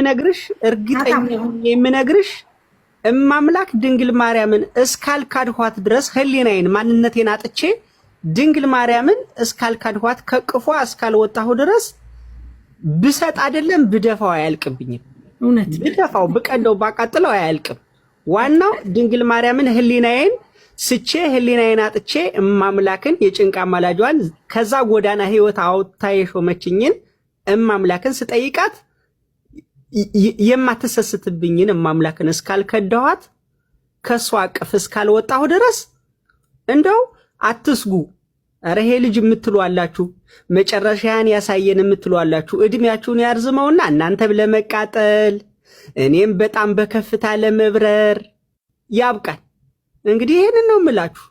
ነግርሽ እርግጠኛ የምነግርሽ እማምላክ ድንግል ማርያምን እስካልካድኋት ድረስ ህሊናዬን ማንነቴን አጥቼ ድንግል ማርያምን እስካልካድኋት ከቅፏ እስካልወጣሁ ድረስ ብሰጥ አይደለም ብደፋው አያልቅብኝም። እውነት ብደፋው ብቀደው ባቃጥለው አያልቅም። ዋናው ድንግል ማርያምን ህሊናዬን ስቼ ህሊናዬን አጥቼ እማምላክን የጭንቃ ማላጇን ከዛ ጎዳና ህይወት አውጥታ የሾመችኝን እማምላክን ስጠይቃት የማትሰስትብኝን እማምላክን እስካልከዳኋት ከሷ አቅፍ እስካልወጣሁ ድረስ እንደው አትስጉ። ኧረ ይሄ ልጅ የምትሉ አላችሁ፣ መጨረሻያን ያሳየን የምትሉ አላችሁ። እድሜያችሁን ያርዝመውና እናንተም ለመቃጠል እኔም በጣም በከፍታ ለመብረር ያብቃል። እንግዲህ ይሄንን ነው የምላችሁ።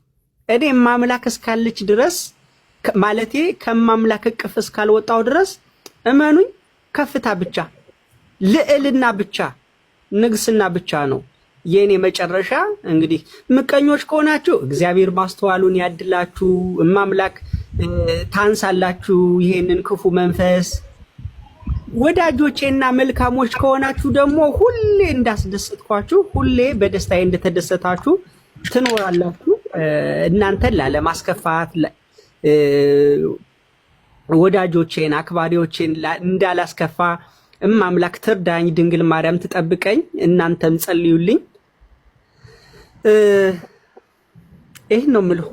እኔ እማምላክ እስካለች ድረስ ማለቴ ከማምላክ እቅፍ እስካልወጣሁ ድረስ እመኑኝ ከፍታ ብቻ ልዕልና ብቻ ንግስና ብቻ ነው የኔ መጨረሻ። እንግዲህ ምቀኞች ከሆናችሁ እግዚአብሔር ማስተዋሉን ያድላችሁ፣ እማምላክ ታንሳላችሁ ይሄንን ክፉ መንፈስ። ወዳጆቼና መልካሞች ከሆናችሁ ደግሞ ሁሌ እንዳስደሰትኳችሁ ሁሌ በደስታዬ እንደተደሰታችሁ ትኖራላችሁ። እናንተን ላለማስከፋት ወዳጆቼን አክባሪዎቼን እንዳላስከፋ እማምላክ ትርዳኝ፣ ድንግል ማርያም ትጠብቀኝ። እናንተም ጸልዩልኝ። ይሄን ነው የምለው።